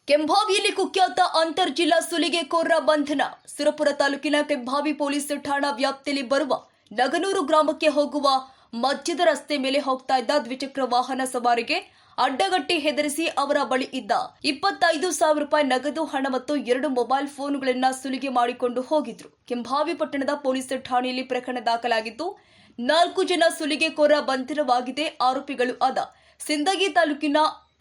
ಕೆಂಭಾವಿಯಲ್ಲಿ ಕುಖ್ಯಾತ ಅಂತರ್ಜಿಲ್ಲಾ ಸುಲಿಗೆಕೋರರ ಬಂಧನ. ಸುರಪುರ ತಾಲೂಕಿನ ಕೆಂಭಾವಿ ಪೊಲೀಸ್ ಠಾಣಾ ವ್ಯಾಪ್ತಿಯಲ್ಲಿ ಬರುವ ನಗನೂರು ಗ್ರಾಮಕ್ಕೆ ಹೋಗುವ ಮಧ್ಯದ ರಸ್ತೆ ಮೇಲೆ ಹೋಗ್ತಾ ಇದ್ದ ದ್ವಿಚಕ್ರ ವಾಹನ ಸವಾರಿಗೆ ಅಡ್ಡಗಟ್ಟಿ ಹೆದರಿಸಿ ಅವರ ಬಳಿ ಇದ್ದ 25,000 ರೂಪಾಯಿ ನಗದು ಹಣ ಮತ್ತು 2 ಮೊಬೈಲ್ ಫೋನ್ಗಳನ್ನು ಸುಲಿಗೆ ಮಾಡಿಕೊಂಡು ಹೋಗಿದ್ರು. ಕೆಂಭಾವಿ ಪಟ್ಟಣದ ಪೊಲೀಸ್ ಠಾಣೆಯಲ್ಲಿ ಪ್ರಕರಣ ದಾಖಲಾಗಿದ್ದು 4 ಜನ ಸುಲಿಗೆಕೋರರ ಬಂಧನವಾಗಿದೆ. ಆರೋಪಿಗಳು ಆದ ಸಿಂದಗಿ ತಾಲೂಕಿನ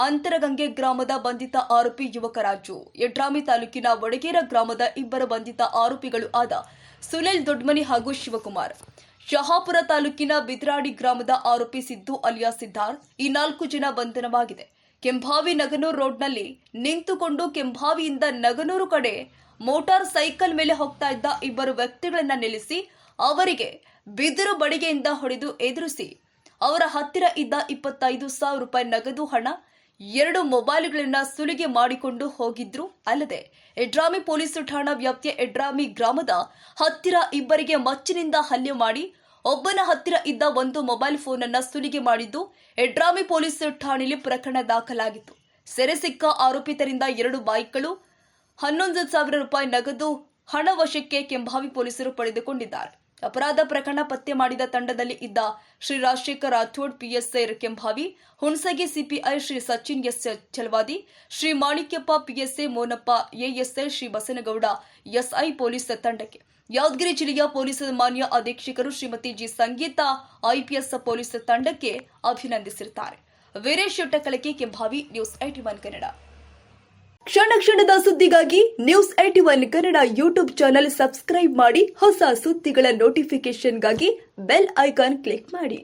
ಅಂತರಗಂಗೆ ಗ್ರಾಮದ ಬಂಧಿತ ಆರೋಪಿ ಯುವಕರಾಜು, ಯಡ್ರಾಮಿ ತಾಲೂಕಿನ ವಡಗೇರ ಗ್ರಾಮದ 2 ಬಂಧಿತ ಆರೋಪಿಗಳು ಆದ ಸುನಿಲ್ ದೊಡ್ಮನಿ ಹಾಗೂ ಶಿವಕುಮಾರ್, ಶಹಾಪುರ ತಾಲೂಕಿನ ಬಿದ್ರಾಡಿ ಗ್ರಾಮದ ಆರೋಪಿ ಸಿದ್ದು ಅಲಿಯಾ ಸಿದ್ದಾರ್ಥ್. ಈ 4 ಜನ ಬಂಧನವಾಗಿದೆ. ಕೆಂಭಾವಿ ನಗನೂರು ರೋಡ್ನಲ್ಲಿ ನಿಂತುಕೊಂಡು ಕೆಂಭಾವಿಯಿಂದ ನಗನೂರು ಕಡೆ ಮೋಟಾರ್ ಸೈಕಲ್ ಮೇಲೆ ಹೋಗ್ತಾ ಇದ್ದ 2 ವ್ಯಕ್ತಿಗಳನ್ನ ನಿಲ್ಲಿಸಿ ಅವರಿಗೆ ಬಿದಿರು ಬಡಿಗೆಯಿಂದ ಹೊಡೆದು ಎದುರಿಸಿ ಅವರ ಹತ್ತಿರ ಇದ್ದ 25,000 ರೂಪಾಯಿ ನಗದು ಹಣ, 2 ಮೊಬೈಲ್ಗಳನ್ನು ಸುಲಿಗೆ ಮಾಡಿಕೊಂಡು ಹೋಗಿದ್ರು. ಅಲ್ಲದೆ ಯಡ್ರಾಮಿ ಪೊಲೀಸ್ ಠಾಣಾ ವ್ಯಾಪ್ತಿಯ ಯಡ್ರಾಮಿ ಗ್ರಾಮದ ಹತ್ತಿರ 2ರಿಗೆ ಮಚ್ಚಿನಿಂದ ಹಲ್ಲೆ ಮಾಡಿ ಒಬ್ಬನ ಹತ್ತಿರ ಇದ್ದ 1 ಮೊಬೈಲ್ ಫೋನ್ ಅನ್ನು ಸುಲಿಗೆ ಮಾಡಿದ್ದು ಯಡ್ರಾಮಿ ಪೊಲೀಸ್ ಠಾಣೆಯಲ್ಲಿ ಪ್ರಕರಣ ದಾಖಲಾಗಿತ್ತು. ಸೆರೆ ಸಿಕ್ಕ ಆರೋಪಿತರಿಂದ 2 ಬೈಕ್ಗಳು, 11,000 ರೂಪಾಯಿ ನಗದು ಹಣ ವಶಕ್ಕೆ ಕೆಂಭಾವಿ ಪೊಲೀಸರು ಪಡೆದುಕೊಂಡಿದ್ದಾರೆ. ಅಪರಾಧ ಪ್ರಕರಣ ಪತ್ತೆ ಮಾಡಿದ ತಂಡದಲ್ಲಿ ಇದ್ದ Shri Rajashekar Rathod PSI Kembhavi, Hunasagi CPI Shri Sachin S Chalavadi, Shri Manikyappa PSI, Monappa ASI, Shri Basanagouda SI police ತಂಡಕ್ಕೆ ಯಾದಗಿರಿ ಜಿಲ್ಲೆಯ ಪೊಲೀಸ್ ಮಾನ್ಯ ಅಧೀಕ್ಷಕರು Shrimati G Sangeeta IPS police ತಂಡಕ್ಕೆ ಅಭಿನಂದಿಸಿದ್ದಾರೆ. ವೀರೇಶ್ ಶೆಟ್ಟಕಲಕಿ, ಕೆಂಭಾವಿ, ನ್ಯೂಸ್ 81 ಕನ್ನಡ. ಕ್ಷಣ ಕ್ಷಣದ ಸುದ್ದಿಗಾಗಿ news 81 Kannada YouTube channel subscribe ಮಾಡಿ. ಹೊಸ ಸುದ್ದಿಗಳ ನೋಟಿಫಿಕೇಶನ್ಗಾಗಿ ಬೆಲ್ ಐಕಾನ್ ಕ್ಲಿಕ್ ಮಾಡಿ.